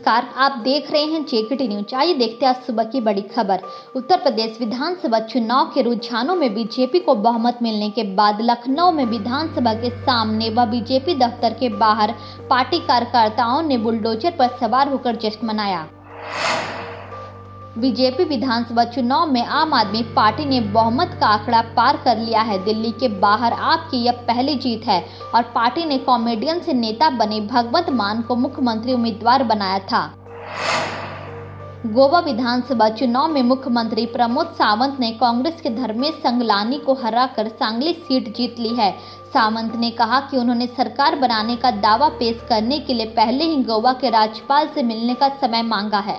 नमस्कार, आप देख रहे हैं जेकेटी न्यूज। आइए देखते हैं आज सुबह की बड़ी खबर। उत्तर प्रदेश विधानसभा चुनाव के रुझानों में बीजेपी को बहुमत मिलने के बाद लखनऊ में विधानसभा के सामने व बीजेपी दफ्तर के बाहर पार्टी कार्यकर्ताओं ने बुलडोजर पर सवार होकर जश्न मनाया। बीजेपी विधानसभा चुनाव में आम आदमी पार्टी ने बहुमत का आंकड़ा पार कर लिया है। दिल्ली के बाहर आपकी यह पहली जीत है और पार्टी ने कॉमेडियन से नेता बने भगवंत मान को मुख्यमंत्री उम्मीदवार बनाया था। गोवा विधानसभा चुनाव में मुख्यमंत्री प्रमोद सावंत ने कांग्रेस के धर्मेश संगलानी को हराकर सांगली सीट जीत ली है। सावंत ने कहा कि उन्होंने सरकार बनाने का दावा पेश करने के लिए पहले ही गोवा के राज्यपाल से मिलने का समय मांगा है।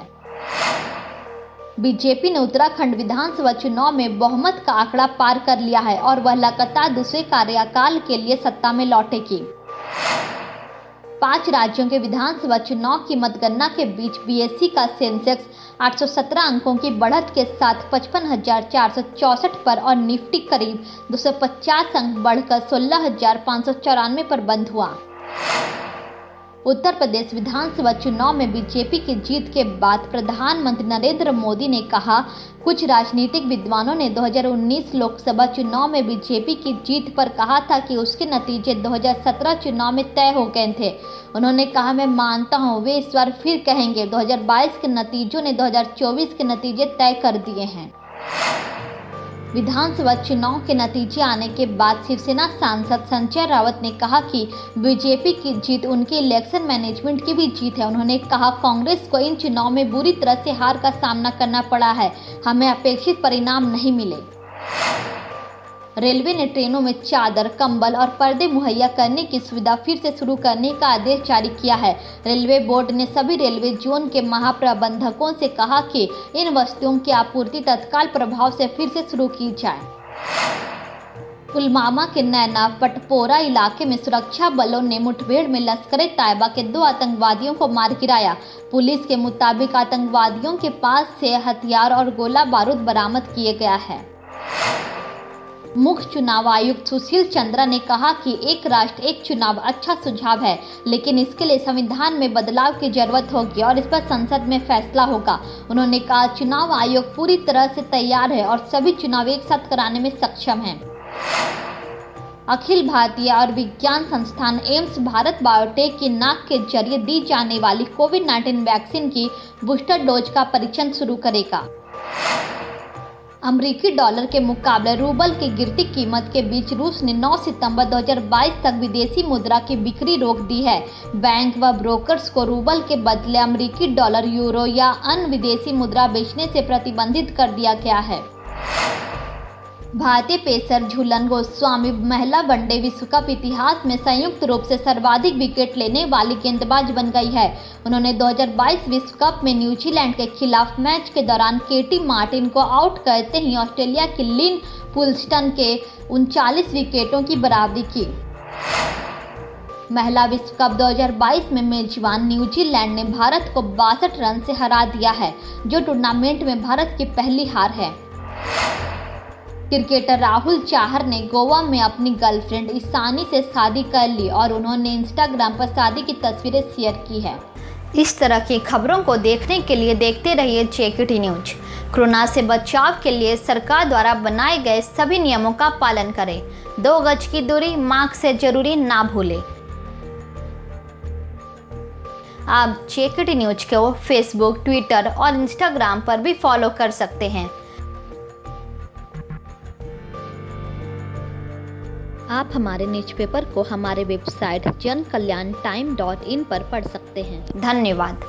बीजेपी ने उत्तराखंड विधानसभा चुनाव में बहुमत का आंकड़ा पार कर लिया है और वह लगातार दूसरे कार्यकाल के लिए सत्ता में लौटेगी। 5 राज्यों के विधानसभा चुनाव की मतगणना के बीच बीएसई का सेंसेक्स 817 अंकों की बढ़त के साथ 55,464 पर और निफ्टी करीब 250 अंक बढ़कर 16,594 पर बंद हुआ। उत्तर प्रदेश विधानसभा चुनाव में बीजेपी की जीत के बाद प्रधानमंत्री नरेंद्र मोदी ने कहा, कुछ राजनीतिक विद्वानों ने 2019 लोकसभा चुनाव में बीजेपी की जीत पर कहा था कि उसके नतीजे 2017 चुनाव में तय हो गए थे। उन्होंने कहा, मैं मानता हूं वे इस बार फिर कहेंगे। 2022 के नतीजों ने 2024 के नतीजे तय कर दिए हैं। विधानसभा चुनाव के नतीजे आने के बाद शिवसेना सांसद संजय राउत ने कहा कि बीजेपी की जीत उनके इलेक्शन मैनेजमेंट की भी जीत है। उन्होंने कहा, कांग्रेस को इन चुनाव में बुरी तरह से हार का सामना करना पड़ा है, हमें अपेक्षित परिणाम नहीं मिले। रेलवे ने ट्रेनों में चादर, कंबल और पर्दे मुहैया करने की सुविधा फिर से शुरू करने का आदेश जारी किया है। रेलवे बोर्ड ने सभी रेलवे जोन के महाप्रबंधकों से कहा कि इन वस्तुओं की आपूर्ति तत्काल प्रभाव से फिर से शुरू की जाए। पुलवामा के नैना पटपोरा इलाके में सुरक्षा बलों ने मुठभेड़ में लश्कर-ए-तैयबा के 2 आतंकवादियों को मार गिराया। पुलिस के मुताबिक आतंकवादियों के पास से हथियार और गोला बारूद बरामद किए गया है। मुख्य चुनाव आयुक्त सुशील चंद्रा ने कहा कि एक राष्ट्र एक चुनाव अच्छा सुझाव है, लेकिन इसके लिए संविधान में बदलाव की जरूरत होगी और इस पर संसद में फैसला होगा। उन्होंने कहा, चुनाव आयोग पूरी तरह से तैयार है और सभी चुनाव एक साथ कराने में सक्षम है। अखिल भारतीय आयुर्विज्ञान संस्थान एम्स भारत बायोटेक की नाक के जरिए दी जाने वाली कोविड-19 वैक्सीन की बूस्टर डोज का परीक्षण शुरू करेगा। अमेरिकी डॉलर के मुकाबले रूबल की गिरती कीमत के बीच रूस ने 9 सितंबर 2022 तक विदेशी मुद्रा की बिक्री रोक दी है। बैंक व ब्रोकर्स को रूबल के बदले अमेरिकी डॉलर, यूरो या अन्य विदेशी मुद्रा बेचने से प्रतिबंधित कर दिया गया है। भारतीय पेसर झूलन गोस्वामी महिला वनडे विश्व कप इतिहास में संयुक्त रूप से सर्वाधिक विकेट लेने वाली गेंदबाज बन गई है। उन्होंने 2022 विश्व कप में न्यूजीलैंड के खिलाफ मैच के दौरान केटी मार्टिन को आउट करते ही ऑस्ट्रेलिया की लिन पुल्स्टन के 39 विकेटों की बराबरी की। महिला विश्व कप 2022 में मेजबान न्यूजीलैंड ने भारत को 62 रन से हरा दिया है, जो टूर्नामेंट में भारत की पहली हार है। क्रिकेटर राहुल चाहर ने गोवा में अपनी गर्लफ्रेंड ईशानी से शादी कर ली और उन्होंने इंस्टाग्राम पर शादी की तस्वीरें शेयर की है। इस तरह की खबरों को देखने के लिए देखते रहिए जेकेटी न्यूज। कोरोना से बचाव के लिए सरकार द्वारा बनाए गए सभी नियमों का पालन करें। 2 गज की दूरी, मास्क से जरूरी ना भूलें। आप जेकेटी न्यूज को फेसबुक, ट्विटर और इंस्टाग्राम पर भी फॉलो कर सकते हैं। आप हमारे न्यूज़पेपर को हमारे वेबसाइट जनकल्याणटाइम.in पर पढ़ सकते हैं। धन्यवाद।